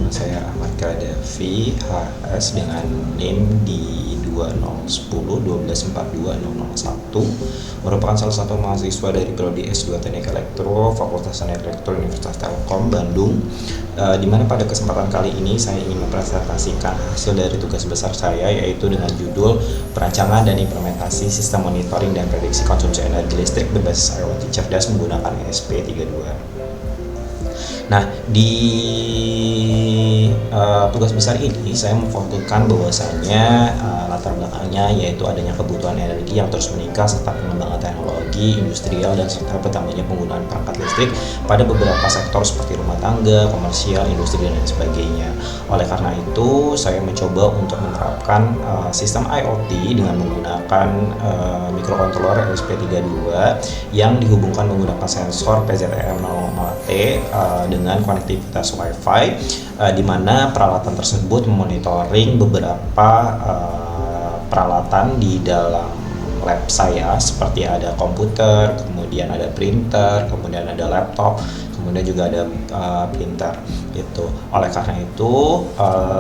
Nama saya Ahmad Kadafi HS dengan NIM di 2010-1242-001, merupakan salah satu mahasiswa dari Prodi S2 Teknik Elektro Fakultas Teknik Elektro Universitas Telkom Bandung, di mana pada kesempatan kali ini saya ingin mempresentasikan hasil dari tugas besar saya, yaitu dengan judul Perancangan dan Implementasi Sistem Monitoring dan Prediksi Konsumsi Energi Listrik berbasis IoT Cerdas menggunakan ESP32. Nah, di tugas besar ini saya memfokuskan bahwasanya latar belakangnya yaitu adanya kebutuhan energi yang terus meningkat serta pengembangan teknologi industrial dan serta bertambahnya penggunaan perangkat listrik pada beberapa sektor seperti rumah tangga, komersial, industri dan lain sebagainya. Oleh karena itu, saya mencoba untuk menerapkan sistem IoT dengan menggunakan microcontroller ESP32 yang dihubungkan menggunakan sensor PZM00T dengan konektivitas Wi-Fi, di mana peralatan tersebut memonitoring beberapa peralatan di dalam lab saya, seperti ada komputer, kemudian ada printer, kemudian ada laptop, kemudian juga ada printer gitu. Oleh karena itu,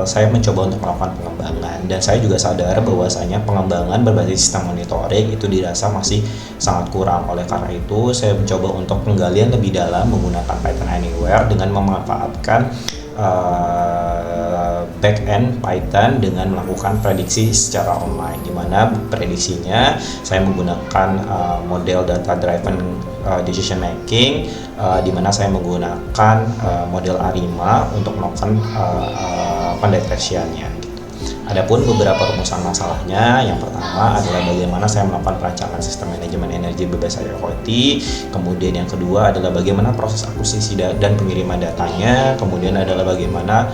saya mencoba untuk melakukan pengembangan, dan saya juga sadar bahwasanya pengembangan berbasis sistem monitoring itu dirasa masih sangat kurang. Oleh karena itu, saya mencoba untuk penggalian lebih dalam menggunakan Python Anywhere dengan memanfaatkan backend Python dengan melakukan prediksi secara online, di mana prediksinya saya menggunakan model data driven decision making, di mana saya menggunakan model ARIMA untuk melakukan pendeteksiannya. Adapun beberapa rumusan masalahnya, yang pertama adalah bagaimana saya melakukan perancangan sistem manajemen energi berbasis IoT, kemudian yang kedua adalah bagaimana proses akuisisi dan pengiriman datanya, kemudian adalah bagaimana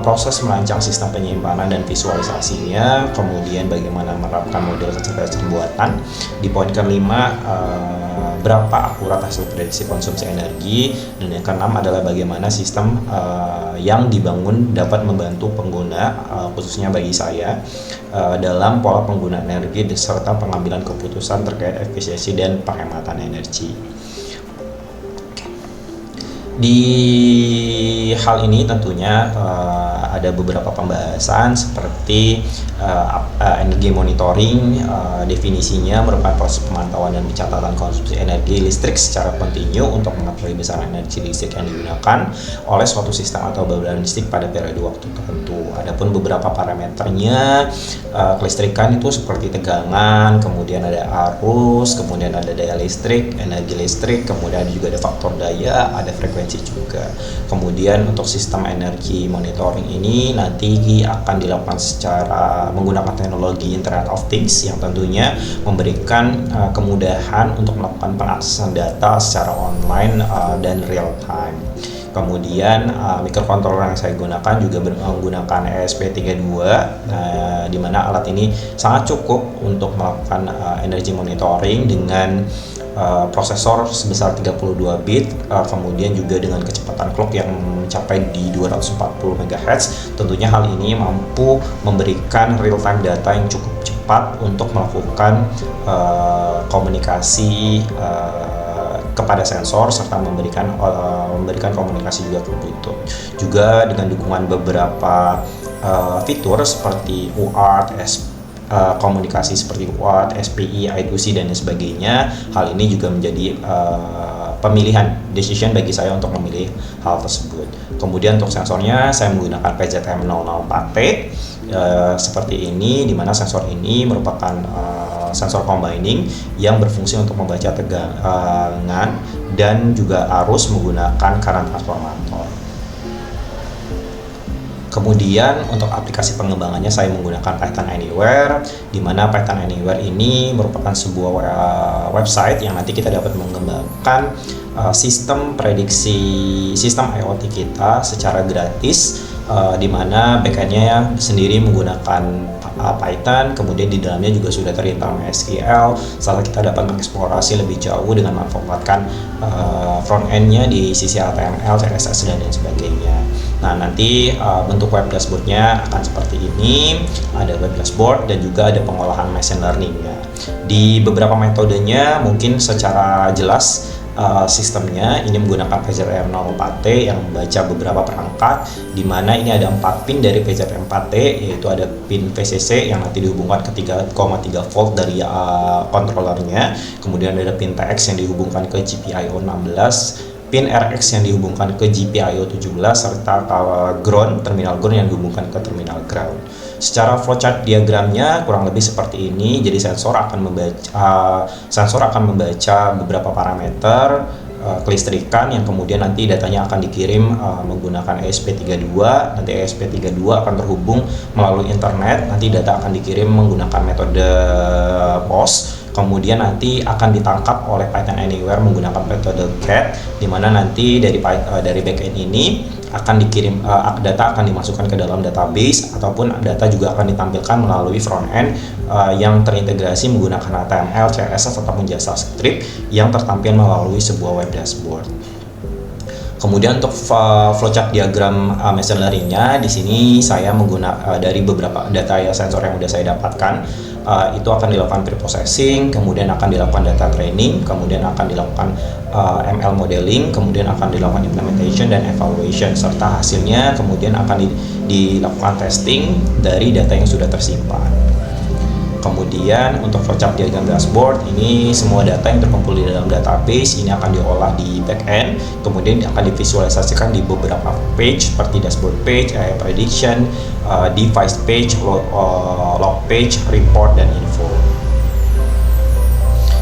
proses merancang sistem penyimpanan dan visualisasinya, kemudian bagaimana menerapkan model kecerdasan buatan. Di poin kelima, berapa akurat hasil prediksi konsumsi energi, dan yang keenam adalah bagaimana sistem yang dibangun dapat membantu pengguna, khususnya bagi saya, dalam pola penggunaan energi serta pengambilan keputusan terkait efisiensi dan penghematan energi. Di hal ini tentunya ada beberapa pembahasan seperti energi monitoring. Definisinya merupakan proses pemantauan dan pencatatan konsumsi energi listrik secara kontinu untuk mengetahui besaran energi listrik yang digunakan oleh suatu sistem atau badan listrik pada periode waktu tertentu. Adapun beberapa parameternya, kelistrikan itu seperti tegangan, kemudian ada arus, kemudian ada daya listrik, energi listrik, kemudian juga ada faktor daya, ada frekuensi juga. Kemudian untuk sistem energi monitoring ini nanti akan dilakukan secara menggunakan teknologi Internet of Things yang tentunya memberikan kemudahan untuk melakukan pengaksesan data secara online dan real time. Kemudian microcontroller yang saya gunakan juga menggunakan ESP32, di mana alat ini sangat cukup untuk melakukan energi monitoring dengan prosesor sebesar 32 bit, kemudian juga dengan kecepatan clock yang mencapai di 240 MHz. Tentunya hal ini mampu memberikan real time data yang cukup cepat untuk melakukan komunikasi kepada sensor serta memberikan komunikasi juga ke Bluetooth. Juga dengan dukungan beberapa fitur seperti UART, komunikasi seperti UART, SPI, I2C dan sebagainya. Hal ini juga menjadi pemilihan decision bagi saya untuk memilih hal tersebut. Kemudian untuk sensornya saya menggunakan PZM00T seperti ini, di mana sensor ini merupakan sensor combining yang berfungsi untuk membaca tegangan dan juga arus menggunakan current transformator. Kemudian untuk aplikasi pengembangannya saya menggunakan Python Anywhere, di mana Python Anywhere ini merupakan sebuah website yang nanti kita dapat mengembangkan sistem prediksi sistem IoT kita secara gratis, di mana backendnya sendiri menggunakan Python, kemudian di dalamnya juga sudah terintegrasi SQL. Setelah kita dapat mengeksplorasi lebih jauh dengan memanfaatkan front end-nya di sisi HTML, CSS dan lain sebagainya. Nah, nanti bentuk web dashboard-nya akan seperti ini. Ada web dashboard dan juga ada pengolahan machine learning-nya. Di beberapa metodenya mungkin secara jelas sistemnya ini menggunakan pager R04T yang membaca beberapa perangkat, di mana ini ada 4 pin dari pager R04T, yaitu ada pin VCC yang nanti dihubungkan ke 3,3 volt dari controllernya, kemudian ada pin TX yang dihubungkan ke GPIO 16, pin RX yang dihubungkan ke GPIO 17, serta terminal ground yang dihubungkan ke terminal ground. Secara flowchart diagramnya kurang lebih seperti ini. Jadi sensor akan membaca beberapa parameter kelistrikan yang kemudian nanti datanya akan dikirim menggunakan ESP32. Nanti ESP32 akan terhubung melalui internet. Nanti data akan dikirim menggunakan metode POS. Kemudian nanti akan ditangkap oleh Python Anywhere menggunakan metode CAT, di mana nanti dari backend ini akan dikirim data akan dimasukkan ke dalam database, ataupun data juga akan ditampilkan melalui front end yang terintegrasi menggunakan HTML, CSS ataupun JavaScript yang tertampil melalui sebuah web dashboard. Kemudian untuk flowchart diagram machine learning-nya, di sini saya menggunakan dari beberapa data sensor yang sudah saya dapatkan. Itu akan dilakukan preprocessing, kemudian akan dilakukan data training, kemudian akan dilakukan ML modeling, kemudian akan dilakukan implementation dan evaluation, serta hasilnya kemudian akan dilakukan testing dari data yang sudah tersimpan. Kemudian untuk flowchart diagram dashboard, ini semua data yang terkumpul di dalam database ini akan diolah di backend, kemudian akan divisualisasikan di beberapa page seperti dashboard page, AI prediction, device page, log page, report, dan info.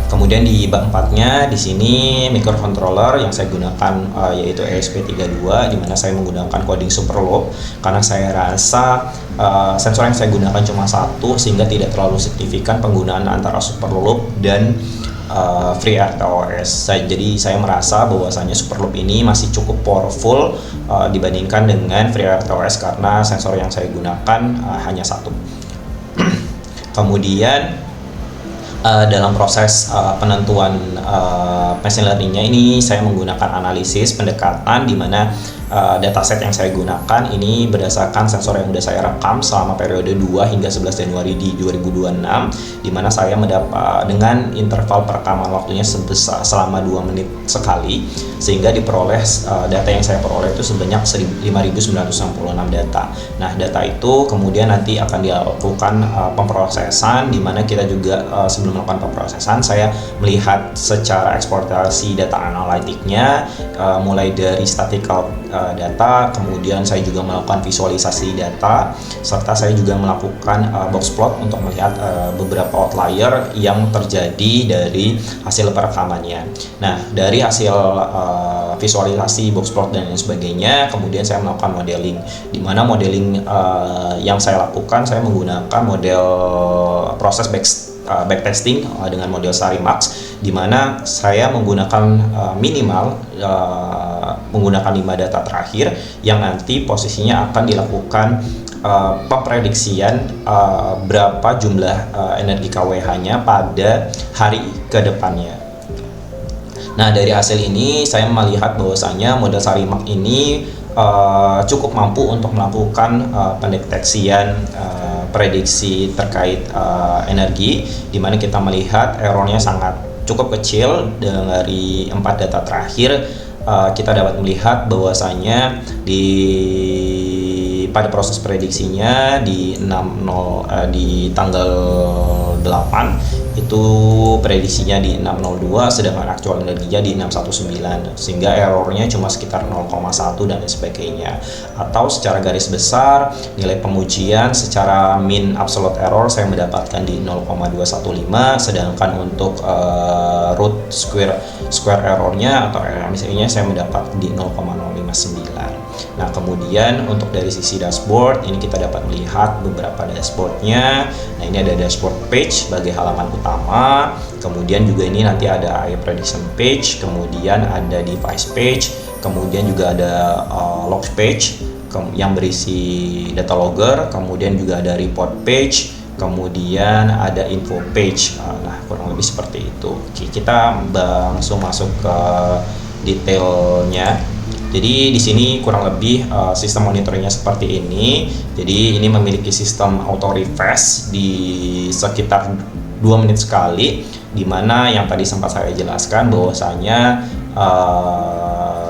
Kemudian di bab 4-nya di sini microcontroller yang saya gunakan yaitu ESP32, di mana saya menggunakan coding Superloop karena saya rasa sensor yang saya gunakan cuma satu, sehingga tidak terlalu signifikan penggunaan antara Superloop dan FreeRTOS. Jadi saya merasa bahwasanya Superloop ini masih cukup powerful dibandingkan dengan FreeRTOS karena sensor yang saya gunakan hanya satu. Kemudian dalam proses penentuan machine learning-nya ini saya menggunakan analisis pendekatan, di mana dataset yang saya gunakan ini berdasarkan sensor yang sudah saya rekam selama periode 2 hingga 11 Januari di 2026, di mana saya mendapat dengan interval perekaman waktunya selama 2 menit sekali, sehingga diperoleh data yang saya peroleh itu sebanyak 5.966 data. Nah, data itu kemudian nanti akan dilakukan pemrosesan, di mana kita juga sebelum melakukan pemrosesan saya melihat secara eksportasi data analitiknya, mulai dari statistical data, kemudian saya juga melakukan visualisasi data, serta saya juga melakukan box plot untuk melihat beberapa outlier yang terjadi dari hasil perekamannya. Nah, dari hasil visualisasi, box plot, dan lain sebagainya, kemudian saya melakukan modeling, di mana modeling yang saya lakukan, saya menggunakan model proses backtesting dengan model SariMax, di mana saya menggunakan minimal menggunakan 5 data terakhir yang nanti posisinya akan dilakukan pemprediksian berapa jumlah energi KWH-nya pada hari ke depannya. Nah, dari hasil ini saya melihat bahwasanya model SariMax ini cukup mampu untuk melakukan pendeteksian prediksi terkait energi, di mana kita melihat errornya sangat cukup kecil. Dari 4 data terakhir kita dapat melihat bahwasanya pada proses prediksinya di tanggal 8 itu prediksinya di 602, sedangkan aktual energinya di 619, sehingga errornya cuma sekitar 0,1 dan lain sebagainya. Atau secara garis besar nilai pengujian secara mean absolute error saya mendapatkan di 0,215, sedangkan untuk root square errornya atau misalnya saya mendapat di 0,059. Nah, kemudian untuk dari sisi dashboard ini kita dapat melihat beberapa dashboardnya. Nah, ini ada dashboard page sebagai halaman utama, kemudian juga ini nanti ada AI prediction page, kemudian ada device page, kemudian juga ada log page yang berisi data logger, kemudian juga ada report page, kemudian ada info page. Nah, kurang lebih seperti itu. Oke, kita langsung masuk ke detailnya. Jadi di sini kurang lebih sistem monitoringnya seperti ini. Jadi ini memiliki sistem auto refresh di sekitar 2 menit sekali, dimana yang tadi sempat saya jelaskan bahwasanya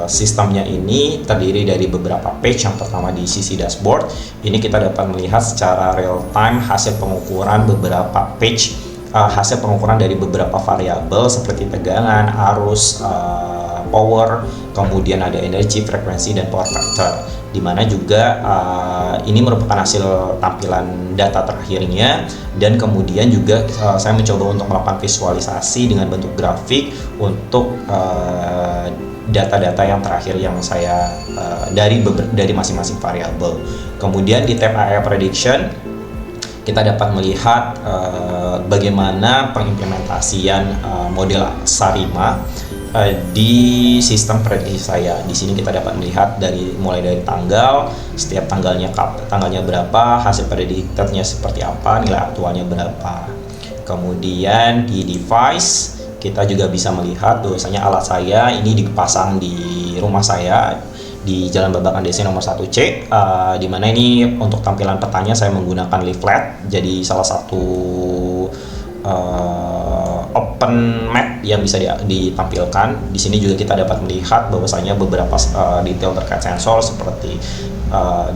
sistemnya ini terdiri dari beberapa page. Yang pertama di sisi dashboard, ini kita dapat melihat secara real time hasil pengukuran beberapa page, hasil pengukuran dari beberapa variabel seperti tegangan, arus, power, kemudian ada energi, frekuensi, dan power factor, dimana juga ini merupakan hasil tampilan data terakhirnya. Dan kemudian juga saya mencoba untuk melakukan visualisasi dengan bentuk grafik untuk data-data yang terakhir yang saya dari masing-masing variabel. Kemudian di tab AI Prediction kita dapat melihat bagaimana pengimplementasian model Sarima di sistem prediksi saya. Di sini kita dapat melihat mulai dari tanggal, setiap tanggalnya berapa, hasil prediktornya seperti apa, nilai aktualnya berapa. Kemudian di device kita juga bisa melihat bahwasanya alat saya ini dipasang di rumah saya di Jalan Babakan DC nomor 1C, di mana ini untuk tampilan petanya saya menggunakan leaflet. Jadi salah satu open map yang bisa ditampilkan. Di sini juga kita dapat melihat bahwasanya beberapa detail terkait sensor seperti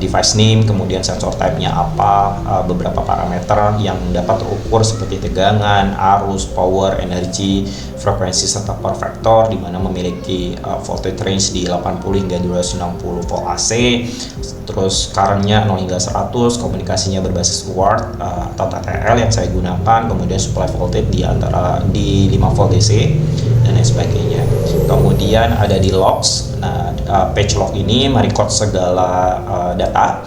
device name, kemudian sensor type-nya apa, beberapa parameter yang dapat terukur seperti tegangan, arus, power, energi, frekuensi, serta power factor, di mana memiliki voltage range di 80 hingga 260 volt AC. Terus current-nya 0 hingga 100, komunikasinya berbasis watt atau TTL yang saya gunakan, kemudian supply voltage di 5 volt DC dan lain sebagainya. Kemudian ada di logs. Nah, page log ini merecord segala data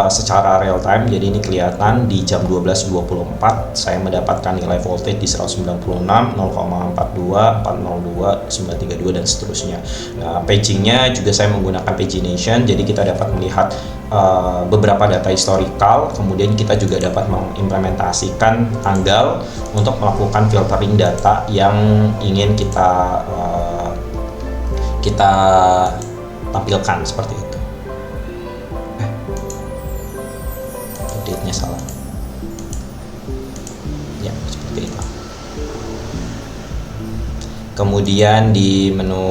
secara real time. Jadi ini kelihatan di jam 12.24 saya mendapatkan nilai voltage di 196, 0,42, 402, 932 dan seterusnya. Nah, pagingnya juga saya menggunakan pagination. Jadi kita dapat melihat beberapa data historical. Kemudian kita juga dapat mengimplementasikan tanggal untuk melakukan filtering data yang ingin kita tampilkan seperti itu. Update-nya salah. Ya, seperti itu. Kemudian di menu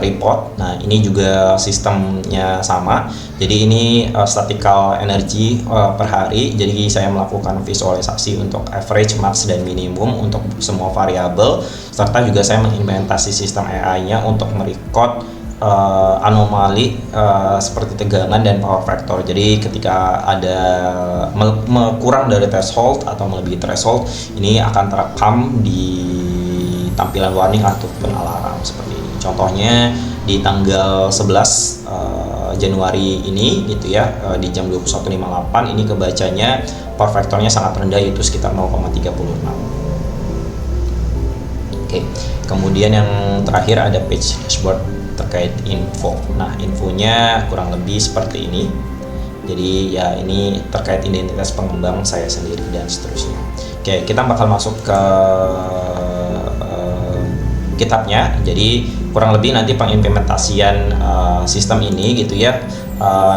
report, nah ini juga sistemnya sama. Jadi ini statistical energy per hari. Jadi saya melakukan visualisasi untuk average, max, dan minimum untuk semua variabel, serta juga saya mengimplementasi sistem AI-nya untuk merecord anomali seperti tegangan dan power factor. Jadi ketika ada kurang dari threshold atau melebihi threshold, ini akan terekam di tampilan warning ataupun alarm seperti ini. Contohnya di tanggal 11 Januari ini gitu ya, di jam 21.58 ini kebacanya power factornya sangat rendah, yaitu sekitar 0,36. Oke. Kemudian yang terakhir ada page dashboard terkait info. Nah, infonya kurang lebih seperti ini. Jadi ya ini terkait identitas pengembang saya sendiri dan seterusnya. Oke, kita bakal masuk ke kitabnya. Jadi kurang lebih nanti pengimplementasian sistem ini gitu ya.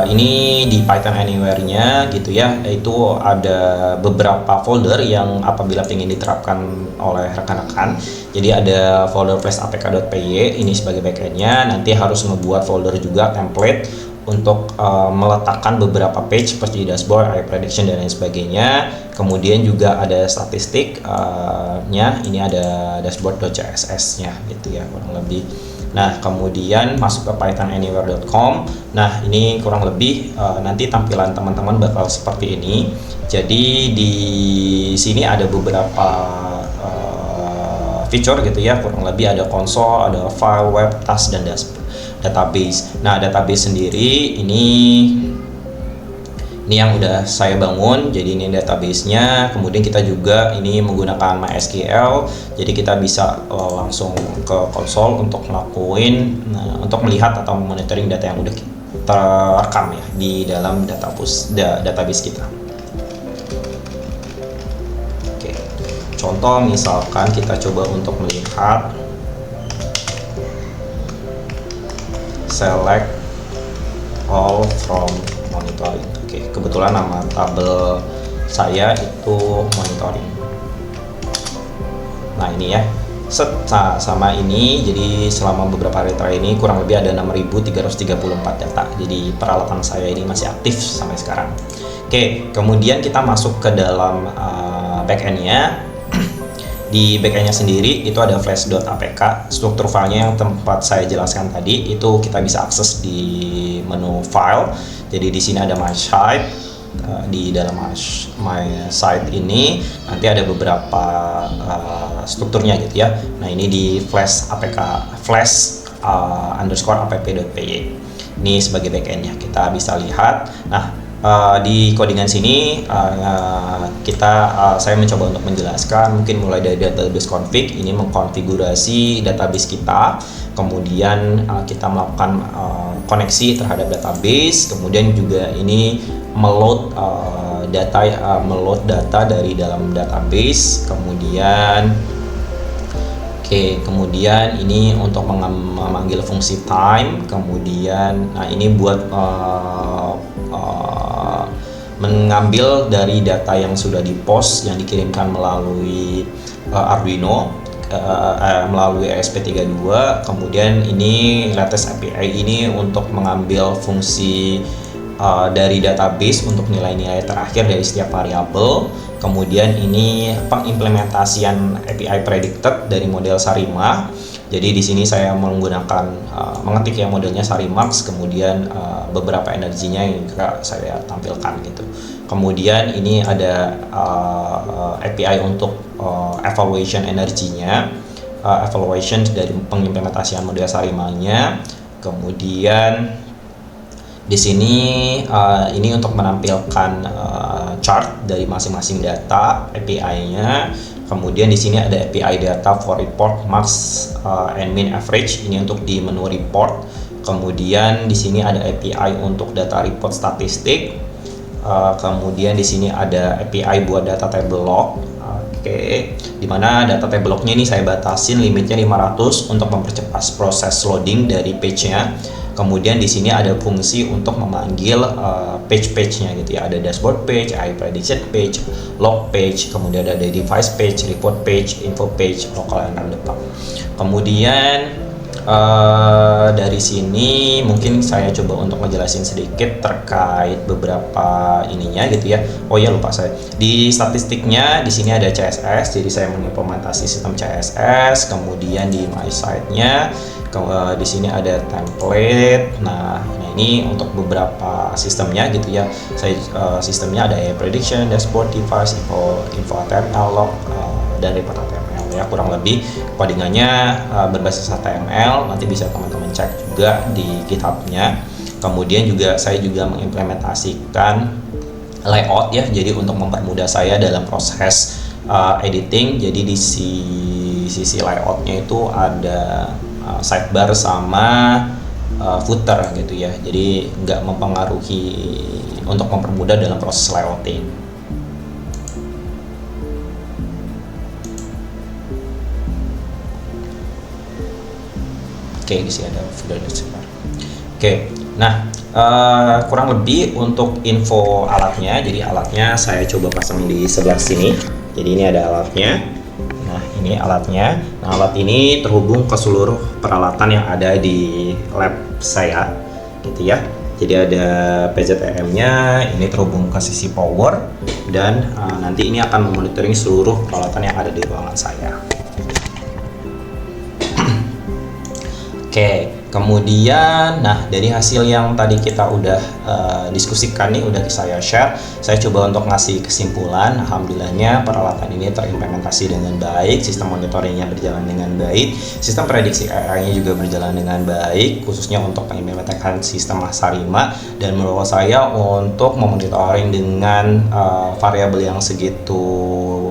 Ini di Python Anywhere-nya gitu ya, itu ada beberapa folder yang apabila ingin diterapkan oleh rekan-rekan. Jadi ada folder flash.apk.py ini sebagai backend-nya, nanti harus membuat folder juga template untuk meletakkan beberapa page seperti dashboard, AI prediction dan lain sebagainya. Kemudian juga ada statistiknya, ini ada dashboard.css-nya gitu ya kurang lebih. Nah, kemudian masuk ke pythonanywhere.com. Nah, ini kurang lebih nanti tampilan teman-teman bakal seperti ini. Jadi di sini ada beberapa feature gitu ya, kurang lebih ada konsol, ada file, web, task, dan database. Nah, database sendiri ini yang udah saya bangun. Jadi ini database-nya. Kemudian kita juga ini menggunakan MySQL. Jadi kita bisa langsung ke konsol untuk untuk melihat atau monitoring data yang udah terekam ya di dalam database kita. Oke. Contoh misalkan kita coba untuk melihat select all from monitoring. Oke, kebetulan nama tabel saya itu monitoring. Nah ini ya, sama ini, jadi selama beberapa hari terakhir ini kurang lebih ada 6.334 data. Jadi peralatan saya ini masih aktif sampai sekarang. Oke, kemudian kita masuk ke dalam backend-nya. Di backend-nya sendiri itu ada flash.apk. Struktur filenya yang tempat saya jelaskan tadi itu kita bisa akses di menu file. Jadi di sini ada my site. Di dalam my site ini nanti ada beberapa strukturnya gitu ya. Nah ini di flash apk _app.py. Ini sebagai backend-nya kita bisa lihat. Nah di codingan sini saya mencoba untuk menjelaskan mungkin mulai dari database config, ini mengkonfigurasi database kita, kemudian kita melakukan koneksi terhadap database, kemudian juga ini meload data dari dalam database, kemudian ini untuk memanggil fungsi time, kemudian ini buat mengambil dari data yang sudah dipost yang dikirimkan melalui Arduino melalui ESP32, kemudian ini latest API ini untuk mengambil fungsi dari database untuk nilai-nilai terakhir dari setiap variabel. Kemudian ini pengimplementasian API predicted dari model Sarima. Jadi di sini saya menggunakan mengetik yang modelnya Sarimax, kemudian beberapa energinya yang saya tampilkan gitu. Kemudian ini ada API untuk evaluation energinya, evaluation dari pengimplementasian model Sarimanya. Kemudian di sini ini untuk menampilkan chart dari masing-masing data API-nya. Kemudian di sini ada API data for report max and min average, ini untuk di menu report. Kemudian di sini ada API untuk data report statistik. Kemudian di sini ada API buat data table log. Dimana data table lognya ini saya batasin limitnya 500 untuk mempercepat proses loading dari page-nya. Kemudian di sini ada fungsi untuk memanggil page-nya gitu ya. Ada dashboard page, AI prediction page, log page, kemudian ada device page, report page, info page, local and random. Kemudian dari sini mungkin saya coba untuk ngejelasin sedikit terkait beberapa ininya gitu ya. Oh ya, lupa saya. Di statistiknya di sini ada CSS, jadi saya mengimplementasi sistem CSS. Kemudian di my site-nya di sini ada template. Nah ini untuk beberapa sistemnya gitu ya. Sistemnya ada prediction, dashboard, device, info HTML, log, dan report HTML ya. Kurang lebih codingannya berbasis HTML. Nanti bisa teman-teman cek juga di GitHub-nya. Kemudian juga saya juga mengimplementasikan layout ya. Jadi untuk mempermudah saya dalam proses editing. Jadi di sisi layout-nya itu ada sidebar sama footer gitu ya, jadi nggak mempengaruhi untuk mempermudah dalam proses layouting. Di sini ada footer dan sidebar. Nah kurang lebih untuk info alatnya, jadi alatnya saya coba pasang di sebelah sini. Jadi ini ada alatnya. Nah ini alatnya. Nah alat ini terhubung ke seluruh peralatan yang ada di lab saya gitu ya. Jadi ada PZTM-nya, ini terhubung ke sisi power, dan nanti ini akan memonitoring seluruh peralatan yang ada di ruangan saya. Kemudian dari hasil yang tadi kita udah diskusikan nih, udah saya share, saya coba untuk ngasih kesimpulan. Alhamdulillahnya peralatan ini terimplementasi dengan baik, sistem monitoringnya berjalan dengan baik, sistem prediksi AI-nya juga berjalan dengan baik, khususnya untuk mengimplementasikan sistem Sarima. Dan menurut saya untuk memonitoring dengan variabel yang segitu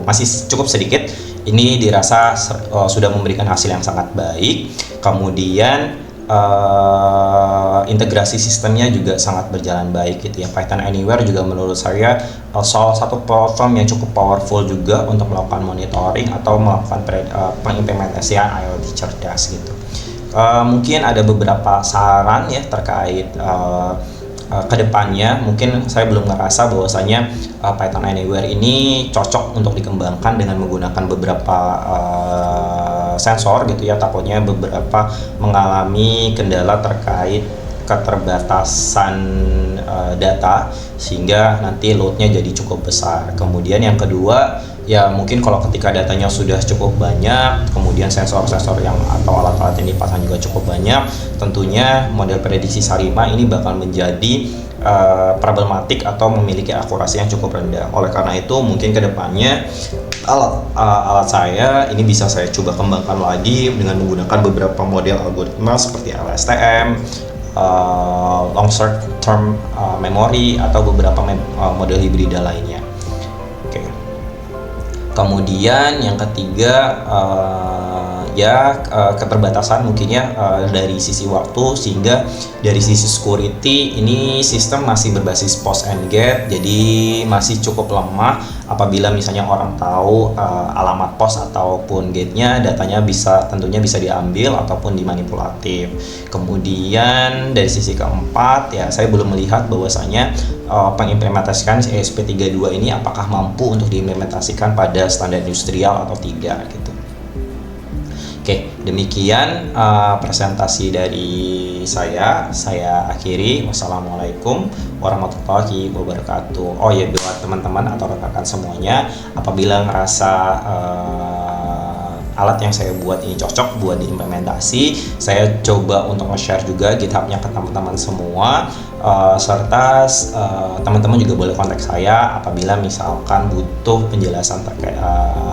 masih cukup sedikit, ini dirasa sudah memberikan hasil yang sangat baik. Kemudian integrasi sistemnya juga sangat berjalan baik gitu ya. Python Anywhere juga menurut saya salah satu platform yang cukup powerful juga untuk melakukan monitoring atau melakukan pengimplementasian IoT cerdas gitu. Mungkin ada beberapa saran ya terkait kedepannya mungkin saya belum ngerasa bahwasanya Python Anywhere ini cocok untuk dikembangkan dengan menggunakan beberapa sensor gitu ya. Takutnya beberapa mengalami kendala terkait keterbatasan data sehingga nanti loadnya jadi cukup besar. Kemudian yang kedua, ya mungkin kalau ketika datanya sudah cukup banyak, kemudian sensor-sensor yang atau alat-alat yang dipasang juga cukup banyak, tentunya model prediksi Sarima ini bakal menjadi problematik atau memiliki akurasi yang cukup rendah. Oleh karena itu mungkin kedepannya alat saya ini bisa saya coba kembangkan lagi dengan menggunakan beberapa model algoritma seperti LSTM, long short term memory, atau beberapa model hibrida lainnya. Oke. Kemudian yang ketiga, keterbatasan mungkinnya dari sisi waktu, sehingga dari sisi security ini sistem masih berbasis post and get, jadi masih cukup lemah. Apabila misalnya orang tahu alamat pos ataupun gate-nya, datanya tentunya bisa diambil ataupun dimanipulatif. Kemudian dari sisi keempat, ya saya belum melihat bahwasanya pengimplementasikan ESP32 ini apakah mampu untuk diimplementasikan pada standar industrial atau tidak gitu. Oke, demikian presentasi dari saya akhiri. Wassalamualaikum warahmatullahi wabarakatuh. Oh ya, buat teman-teman atau rekan-rekan semuanya, apabila ngerasa alat yang saya buat ini cocok buat diimplementasi, saya coba untuk nge-share juga GitHub-nya ke teman-teman semua, serta teman-teman juga boleh kontak saya apabila misalkan butuh penjelasan terkait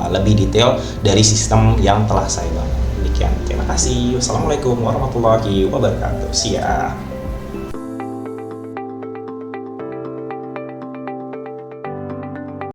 lebih detail dari sistem yang telah saya bangun. Demikian, terima kasih. Wassalamualaikum warahmatullahi wabarakatuh. Siap.